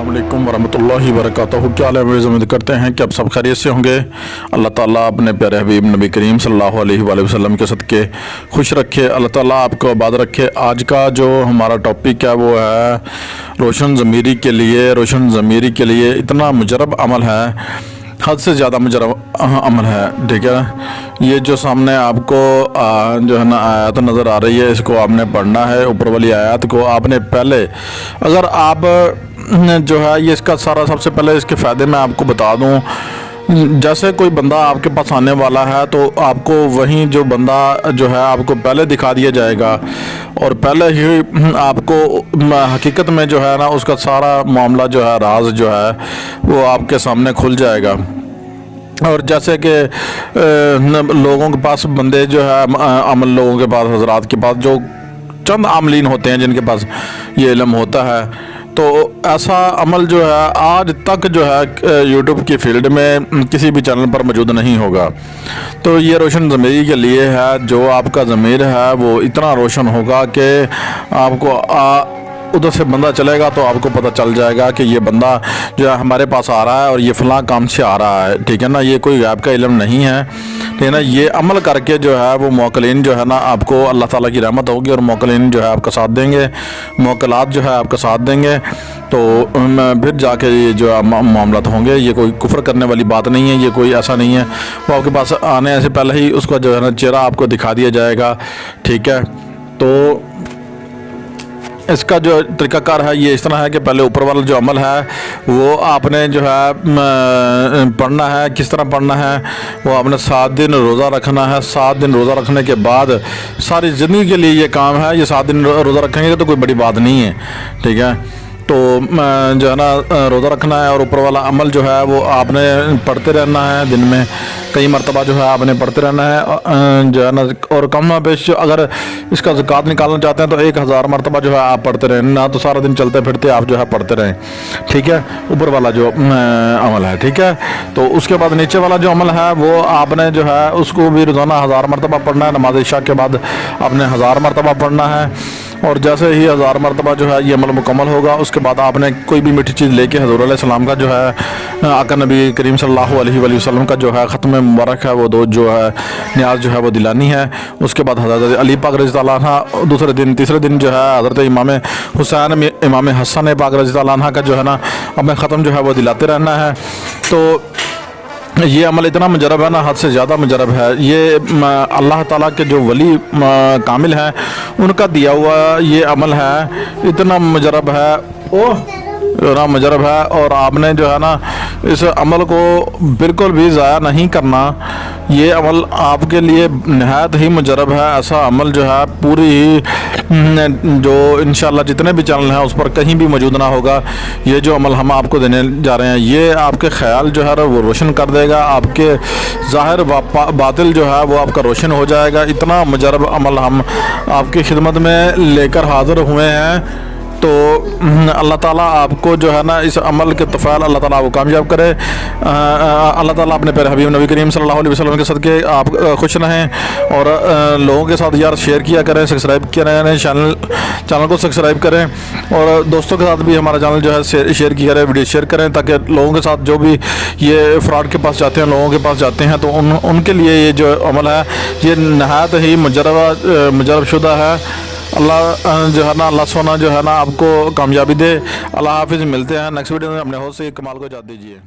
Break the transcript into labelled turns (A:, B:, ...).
A: السلام علیکم ورحمۃ اللہ وبرکاتہ۔ کیا حال ہے؟ امید کرتے ہیں کہ آپ سب خیریت سے ہوں گے۔ اللہ تعالیٰ اپنے پیارے حبیب نبی کریم صلی اللہ علیہ وآلہ وسلم کے صدقے خوش رکھے، اللہ تعالیٰ آپ کو آباد رکھے۔ آج کا جو ہمارا ٹاپک ہے وہ ہے روشن ضمیری کے لیے۔ روشن ضمیری کے لیے اتنا مجرب عمل ہے، حد سے زیادہ مجرب عمل ہے، ٹھیک ہے۔ یہ جو سامنے آپ کو جو ہے نا آیات نظر آ رہی ہے، اس کو آپ نے پڑھنا ہے۔ اوپر والی آیات کو آپ نے پہلے، اگر آپ جو ہے یہ اس کا سارا، سب سے پہلے اس کے فائدے میں آپ کو بتا دوں۔ جیسے کوئی بندہ آپ کے پاس آنے والا ہے تو آپ کو وہیں جو بندہ جو ہے آپ کو پہلے دکھا دیا جائے گا، اور پہلے ہی آپ کو حقیقت میں جو ہے نا اس کا سارا معاملہ جو ہے، راز جو ہے وہ آپ کے سامنے کھل جائے گا۔ اور جیسے کہ لوگوں کے پاس بندے جو ہے عمل، لوگوں کے پاس، حضرات کے پاس جو چند عاملین ہوتے ہیں جن کے پاس یہ علم ہوتا ہے، تو ایسا عمل جو ہے آج تک جو ہے یوٹیوب کی فیلڈ میں کسی بھی چینل پر موجود نہیں ہوگا۔ تو یہ روشن ضمیری کے لیے ہے۔ جو آپ کا ضمیر ہے وہ اتنا روشن ہوگا کہ آپ کو ادھر سے بندہ چلے گا تو آپ کو پتہ چل جائے گا کہ یہ بندہ جو ہے ہمارے پاس آ رہا ہے اور یہ فلاں کام سے آ رہا ہے، ٹھیک ہے نا۔ یہ کوئی غیب کا علم نہیں ہے، ٹھیک ہے نا۔ یہ عمل کر کے جو ہے وہ موکلین جو ہے نا آپ کو اللہ تعالیٰ کی رحمت ہوگی، اور موکلین جو ہے آپ کا ساتھ دیں گے، موکلات جو ہے آپ کا ساتھ دیں گے، تو پھر جا کے یہ جو معاملات ہوں گے۔ یہ کوئی کفر کرنے والی بات نہیں ہے، یہ کوئی ایسا نہیں ہے۔ وہ آپ کے پاس آنے سے پہلے ہی اس کا جو ہے نا چہرہ آپ کو دکھا دیا جائے گا، ٹھیک ہے۔ تو اس کا جو طریقہ کار ہے یہ اس طرح ہے کہ پہلے اوپر والا جو عمل ہے وہ آپ نے جو ہے پڑھنا ہے۔ کس طرح پڑھنا ہے؟ وہ آپ نے 7 دن روزہ رکھنا ہے۔ 7 دن روزہ رکھنے کے بعد ساری زندگی کے لیے یہ کام ہے۔ یہ 7 دن روزہ رکھیں گے تو کوئی بڑی بات نہیں ہے، ٹھیک ہے۔ تو جو ہے نا روزہ رکھنا ہے، اور اوپر والا عمل جو ہے وہ آپ نے پڑھتے رہنا ہے، دن میں کئی مرتبہ جو ہے آپ نے پڑھتے رہنا ہے، جو ہے نا۔ اور کم بیش اگر اس کا زکوٰۃ نکالنا چاہتے ہیں تو 1000 مرتبہ جو ہے آپ پڑھتے رہیں، نہ تو سارا دن چلتے پھرتے آپ جو ہے پڑھتے رہیں، ٹھیک ہے۔ اوپر والا جو عمل ہے، ٹھیک ہے۔ تو اس کے بعد نیچے والا جو عمل ہے وہ آپ نے جو ہے اس کو بھی روزانہ 1000 مرتبہ پڑھنا ہے۔ نماز عشاء کے بعد آپ نے 1000 مرتبہ پڑھنا ہے، اور جیسے ہی 1000 مرتبہ جو ہے یہ عمل مکمل ہوگا، اس کے بعد آپ نے کوئی بھی میٹھی چیز لے کے حضور علیہ السلام کا جو ہے، آقا نبی کریم صلی اللہ علیہ وآلہ وسلم کا جو ہے ختم مبارک ہے، وہ دو جو ہے نیاز جو ہے وہ دلانی ہے۔ اس کے بعد حضرت علی پاک رضی اللہ عنہ دوسرے دن، تیسرے دن جو ہے حضرت امام حسین، امام حسن پاک رضی اللہ عنہ کا جو ہے نا اپنے ختم جو ہے وہ دلاتے رہنا ہے۔ تو یہ عمل اتنا مجرب ہے نا، حد سے زیادہ مجرب ہے۔ یہ اللہ تعالیٰ کے جو ولی کامل ہیں ان کا دیا ہوا یہ عمل ہے، اتنا مجرب ہے، اتنا مجرب ہے۔ اور آپ نے جو ہے نا اس عمل کو بالکل بھی ضائع نہیں کرنا۔ یہ عمل آپ کے لیے نہایت ہی مجرب ہے۔ ایسا عمل جو ہے پوری ہی جو انشاءاللہ جتنے بھی چینل ہیں اس پر کہیں بھی موجود نہ ہوگا۔ یہ جو عمل ہم آپ کو دینے جا رہے ہیں یہ آپ کے خیال جو ہے وہ روشن کر دے گا، آپ کے ظاہر و باطل جو ہے وہ آپ کا روشن ہو جائے گا۔ اتنا مجرب عمل ہم آپ کی خدمت میں لے کر حاضر ہوئے ہیں۔ تو اللہ تعالیٰ آپ کو جو ہے نا اس عمل کے طفیل اللہ تعالیٰ وہ کامیاب کرے۔ اللہ تعالیٰ اپنے پیارے حبیب نبی کریم صلی اللہ علیہ وسلم کے صدقے آپ خوش رہیں، اور لوگوں کے ساتھ یار شیئر کیا کریں، سبسکرائب کیا کریں، چینل کو سبسکرائب کریں، اور دوستوں کے ساتھ بھی ہمارا چینل جو ہے شیئر کیا کریں، ویڈیو شیئر کریں، تاکہ لوگوں کے ساتھ جو بھی یہ فراڈ کے پاس جاتے ہیں، لوگوں کے پاس جاتے ہیں، تو ان کے لیے یہ جو عمل ہے یہ نہایت ہی مجرب شدہ ہے۔ اللہ جو ہے نا، اللہ سونا جو ہے نا آپ کو کامیابی دے۔ اللہ حافظ، ملتے ہیں نیکسٹ ویڈیو میں۔ اپنے ہوش سے کمال کو اجازت دیجیے۔